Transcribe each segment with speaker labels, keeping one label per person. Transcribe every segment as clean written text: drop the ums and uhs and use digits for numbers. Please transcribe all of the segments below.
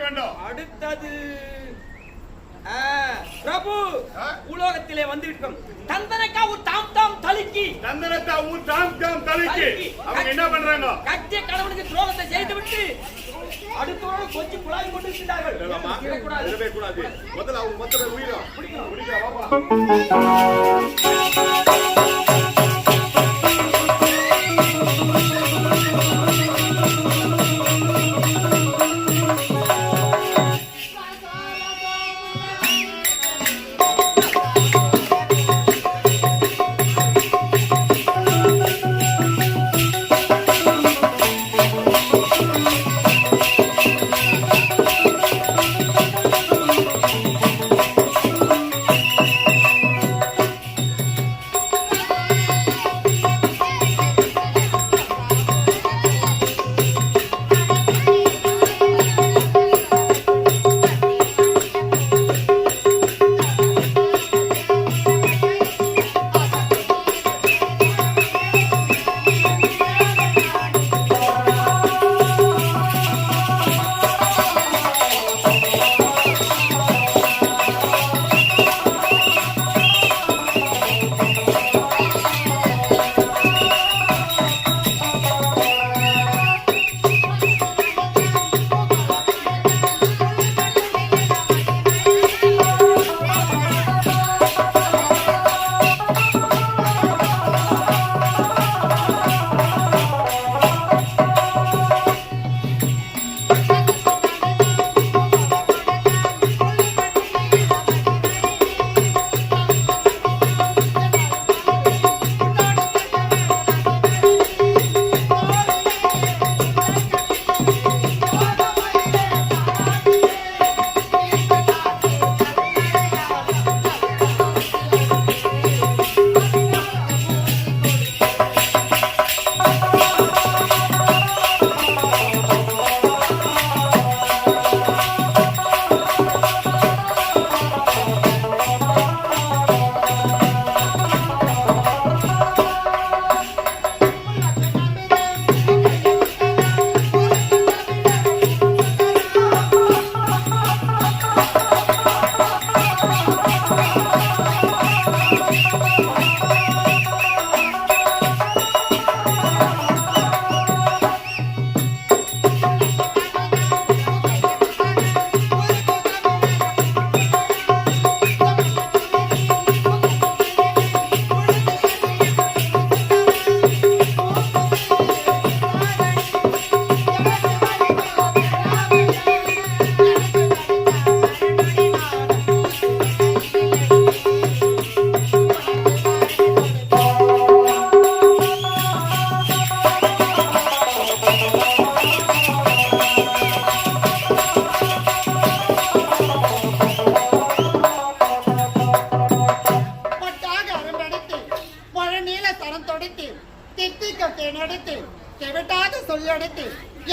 Speaker 1: வேண்டும்?
Speaker 2: அடுத்தது பிரபு உலோகத்திலே வந்துவிட்டோம். தந்தனக்கா ஒரு தாம் தாம் தலிக்கி
Speaker 1: அவங்க என்ன பண்றாங்க?
Speaker 2: கட்டிய கணவனுக்கு துரோகத்தை செய்துவிட்டு அடுத்தவரோடு கொஞ்சம் குழாய் கொண்டு இருக்கிறார்கள்.
Speaker 1: முதல்ல அவங்க மொத்த உயிரும்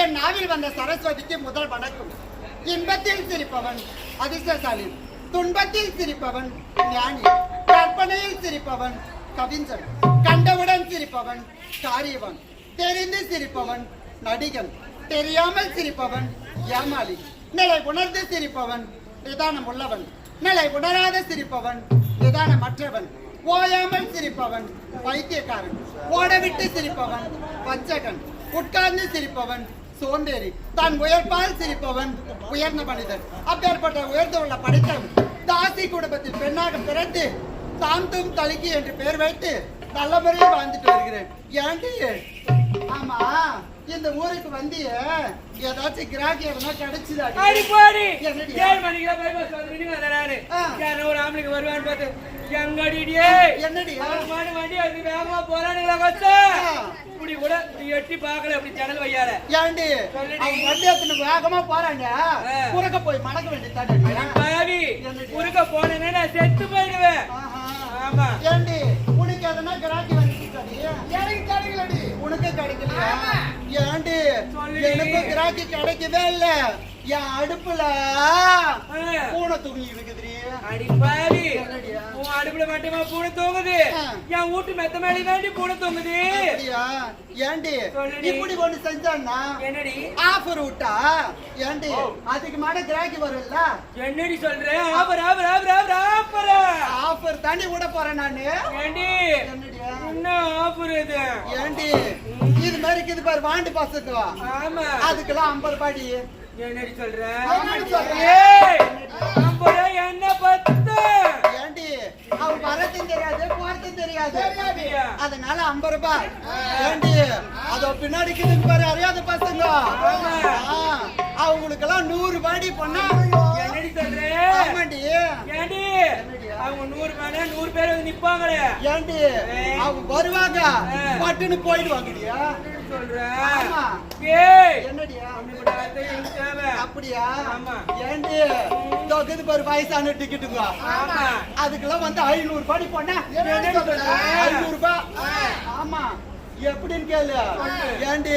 Speaker 3: என் நாவில் வந்த சரஸ்வதிக்கு முதல் வணக்கம். இன்பத்தில் சிரிப்பவன் அதிர்ஷ்டசாலி, துன்பத்தில் சிரிப்பவன் ஞானி, கற்பனையில் சிரிப்பவன் கவிஞன், கண்டவுடன் சிரிப்பவன் காரியவன், தெரிந்து சிரிப்பவன் நடிகன், தெரியாமல் சிரிப்பவன் ஏமாளி, நிலை உணர்ந்து சிரிப்பவன் நிதானம் உள்ளவன், நிலை உணராத சிரிப்பவன் நிதானமற்றவன், ஓயாமல் சிரிப்பவன் பைத்தியக்காரன், ஓடவிட்டு சிரிப்பவன் வஞ்சகன், உட்கார்ந்து சிரிப்பவன் சோம்பேறி, தான் உயர்ப்பால் சிரிப்பவன் உயர்ந்த மனிதன். அப்பேற்பட்ட உயர்ந்துள்ள படித்தவன் தாசி குடும்பத்தில் பெண்ணாக பிறந்து தாம் தூம் தலிக்கி என்று பெயர் வைத்து நல்ல முறையில் வாழ்ந்துட்டு வருகிறேன். ஏண்டி ஆமா இந்த ஊருக்கு வந்து ஏதாச்சும் கிராக்கி இருந்தா கிடைச்சுதா?
Speaker 2: ஒரு ஆம்பளைக்கு வருவான்னு பார்த்து எங்கடியே என்னடி வண்டி அது வேகமா போறானுங்களா இப்படி கூட எட்டி பாக்கல அப்படி ஜன்னல் வையால
Speaker 3: ஏண்டி வண்டி எடுத்து வேகமா போறாங்க குறுக்க போய் மடக்க வேண்டியது
Speaker 2: பாவி குறுக்க போனேன்னா நான் செத்து போயிடுவேன். ஆமா
Speaker 3: ஏண்டி உனக்கு எதனா கிராக்கி வந்துச்சு எனக்கு கிடைக்கலடி உனக்கு கிடைக்கலையா? ஏண்டி எனக்கு கிராக்கி கிடைக்கவே இல்ல. என் அடுப்புல பூனை தூங்கி இருக்குது.
Speaker 2: அடி பாவி
Speaker 3: என்னடியா?
Speaker 2: உன் அடுப்புல மட்டுமா பூனை தூங்குது
Speaker 3: ஆ.
Speaker 2: என் வீட்டு மெத்த மேலே தாண்டி பூனை தூங்குது
Speaker 3: அப்படியா? ஏண்டி
Speaker 2: சொல்லுடி.
Speaker 3: இப்படி ஒண்ணு செஞ்சான்னா
Speaker 2: என்னடி
Speaker 3: ஆஃபர் விட்டா ஏண்டி அதுக்கு மேல கிராக்கி வரும்ல
Speaker 2: என்னடி சொல்றேன் harbour harbour harbour harbour harbour
Speaker 3: offer தாண்டி விட போறேன் நானு
Speaker 2: ஏண்டி
Speaker 3: என்னடியா?
Speaker 2: என்ன ஆபர் இது
Speaker 3: ஏண்டி இது மாதிரி இருக்குது பாரு வாண்டு பசங்க
Speaker 2: ஆமா
Speaker 3: அதுக்கெல்லாம் 50 ரூபாடி
Speaker 2: என்னடி சொல்ற
Speaker 3: என்னடி சொல்ற?
Speaker 2: ஏய் 50 ரூபாய் என்ன பத்து
Speaker 3: ஏண்டி அவன் வரதும் தெரியாது போறதும் தெரியாது
Speaker 2: அப்படியா?
Speaker 3: அதனால 50 ரூபாய் ஏண்டி அதோ பின்னாடி இருக்குது பாரு அறியாத பசங்க
Speaker 2: ஆமா.
Speaker 3: அவங்களுக்கு எல்லாம் 100 ரூபாடி பண்ணா
Speaker 2: என்னடி சொல்ற
Speaker 3: ஆமாண்டி
Speaker 2: ஏண்டி அவங்க 100 பேர் 100 பேர் வந்து நிப்பாங்களே
Speaker 3: ஏண்டி அவங்க வருவாங்க பட்டுன்னு போயிடுவாங்கடியா
Speaker 2: சொல்ற
Speaker 3: ஆமா.
Speaker 2: ஏய்
Speaker 3: என்னடியா
Speaker 2: உனக்கு அது எனக்கு தேவை
Speaker 3: அப்படியா
Speaker 2: ஆமா.
Speaker 3: ஏண்டி தொகுது பாரு வயசான டிக்கெட்டுங்க
Speaker 2: ஆமா
Speaker 3: அதுக்கெல்லாம் வந்து 500 ரூபாய் பண்ண
Speaker 2: என்னடி சொல்ற?
Speaker 3: 500 ரூபாய் ஆமா எப்படின்னு கேளு ஏண்டி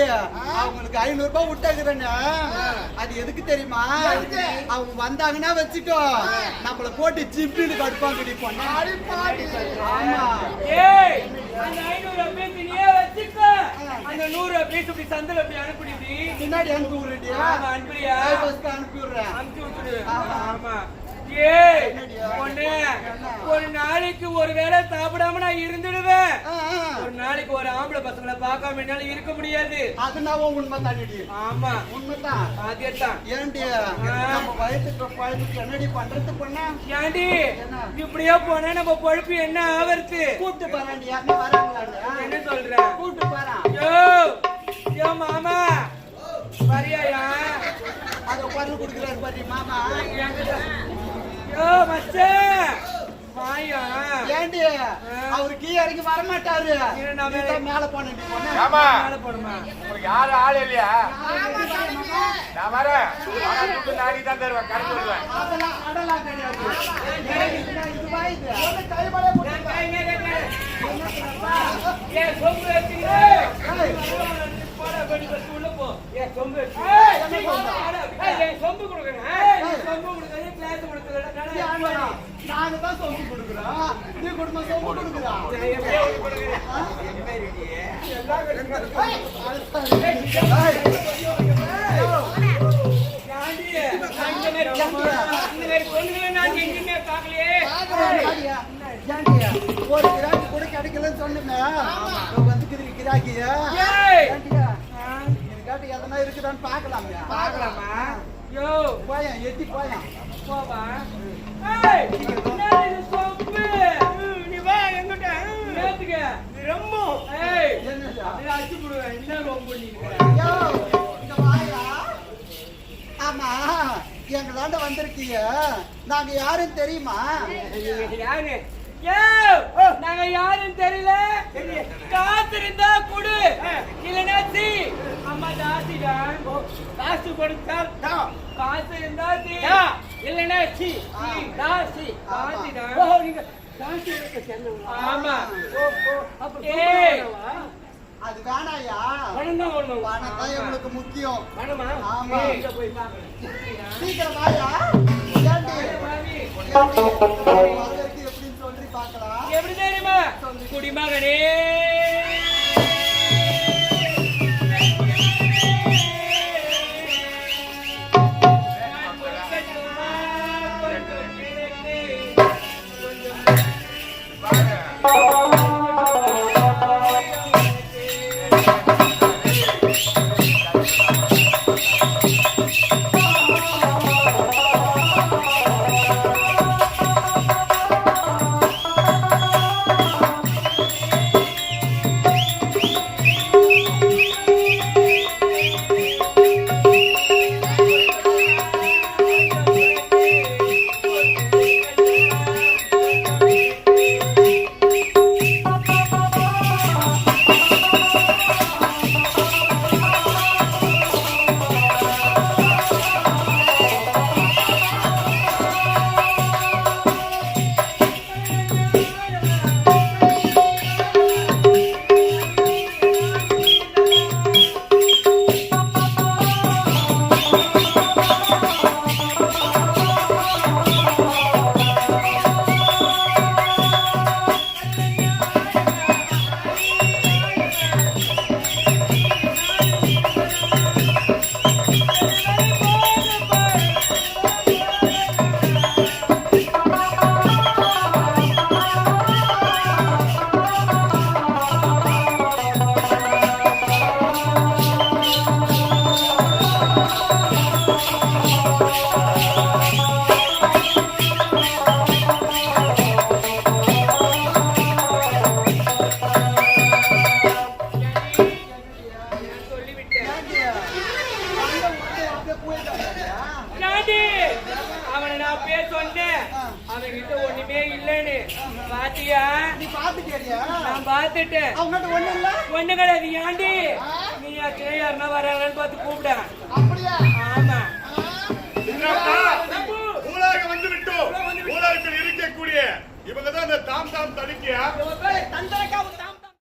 Speaker 3: அவங்களுக்கு 500 ரூபாய் விட்டாக்குறேன்னு அது எதுக்கு தெரியுமா அவங்க வந்தாங்கன்னா வச்சுக்கோ நம்மள போட்டு ஜிப்னு கடுப்பாங்கடி பொண்ணு ஆமா
Speaker 2: ஏய் அந்த 500 அப்படியே நீயே வச்சுக்க அந்த 100 அப்படியே இப்படி சந்தில அப்படியே அனுப்பிடி
Speaker 3: பின்னாடி அனுப்பி விடுறியா
Speaker 2: ஆமா அனுப்பியா
Speaker 3: பஸ்க்கு அனுப்பி விடுறேன்
Speaker 2: அனுப்பி விட்டுடு
Speaker 3: ஆமா.
Speaker 2: ஆமா ஏய் பொண்ணு ஒரு நாளைக்கு ஒரு வேளை சாப்பிடாம நான் இருந்துடுவேன் ஒரு நாளைக்கு ஒரு ஆம்பளை பசங்களை பார்க்காம என்னால இருக்க முடியாது
Speaker 3: அது நான் உண்மை தாண்டி
Speaker 2: ஆமா
Speaker 3: உண்மைதான்
Speaker 2: அதேதான்
Speaker 3: ஏண்டி நம்ம வயசுக்கு பழத்துக்கு என்னடி பண்றது பண்ண
Speaker 2: ஏண்டி இப்படியே போனா நம்ம பொழப்பு என்ன ஆவறது
Speaker 3: கூப்பிட்டு பாராண்டி யாருன்னா வராங்களான்னு
Speaker 2: என்ன சொல்ற
Speaker 3: கூப்பிட்டு பாரா
Speaker 2: யோ யோ மாமா வரியாயா
Speaker 3: அத குரல் கொடுக்குறாரு பாரு மாமா
Speaker 2: யோ மச்சான் வாயா
Speaker 3: ஏண்டி அவரு கீழ இறங்கி வர மாட்டாரு
Speaker 2: இரு, நான் மேல-
Speaker 3: நீதான் மேல போனடி பொண்ணு
Speaker 1: ஆமா
Speaker 2: மேல போடுமா
Speaker 1: உங்களுக்கு யாரும் ஆள் இல்லையா நான் வரேன் ஆனா துட்டு நாடி தான் தருவேன் கரெக்ட் வருவேன்
Speaker 3: அதெல்லாம் கிடையாது ஏண்டி, இது வாயுது ஒண்ணு கைமலை போட்டு
Speaker 2: ஏய் சொம்பு எடுத்துக்கிட்டு போடா படி பஸ் உள்ள போ ஏய் சொம்பு ஏய் சொம்பு கொடுக்கணும் ஏய் சொம்பு கொடுக்கணும் கிளாஸ் கொடுக்கணும்
Speaker 3: நாங்க தான் சொம்பு கொடுக்குறோம் நீ குடும்பம் சொம்பு கொடுக்குறோம் ஒரு கிராக்கி கூட கிடைக்கலன்னு சொன்னேன் வந்துக்குது கிராக்கியா கிராக்கி எதனா இருக்குதான்னு பாக்கலாம்யா
Speaker 2: பார்க்கலாமா யோ
Speaker 3: போயேன் எட்டி போயேன்
Speaker 2: போவா ஏய் என்னது இது சொம்பு நீ வா எங்கட்ட நேத்துக்க நீ ரொம்ப ஏய்
Speaker 3: என்னடா
Speaker 2: நீ அடிச்சு போடுவேன் என்ன ரொம்ப நீ
Speaker 3: ஐயோ, இங்க வாயா. ஆமா எங்களாண்ட வந்திருக்கீங்க நாங்க யாருன்னு தெரியுமா
Speaker 2: யாரு யோ நாங்க யாருன்னு தெரியல காத்திருந்தா குடு இல்லனா சி அம்மா தாசிடா காசு கொடுத்தால் காசு இருந்தா சி இல்லனா சி தாசி தாசிடா ஓ நீங்க தாசி இருக்க செல்லவா ஆமா ஏய்
Speaker 3: அது வேணாயா
Speaker 2: பணம் தான் வரணும்
Speaker 3: பணம் தான் எங்களுக்கு முக்கியம்
Speaker 2: பணமா
Speaker 3: ஆமா.
Speaker 2: இங்க போய் பாக்கலாம்
Speaker 3: சீக்கிரம் வாயா ஏண்டி?
Speaker 2: பாவி
Speaker 3: வந்திருக்கு எப்படின்னு சொல்லி பார்க்கலாம்
Speaker 2: எப்படி தெரியுமா குடிமகனே பார்த்துட்டேன்.
Speaker 3: அவங்ககிட்ட ஒண்ணு இல்ல
Speaker 2: ஒண்ணு கிடையாது. ஏண்டி நீ யாருன்னா வராங்கன்னு பார்த்து கூப்பிட.
Speaker 3: அப்படியா
Speaker 2: ஆமா
Speaker 1: ஊழாக வந்து விட்டோம். ஊழாவில் இருக்கக்கூடிய இவங்க தான் அந்த தாம் தாம் தடுக்கியா
Speaker 3: தண்டனைக்கா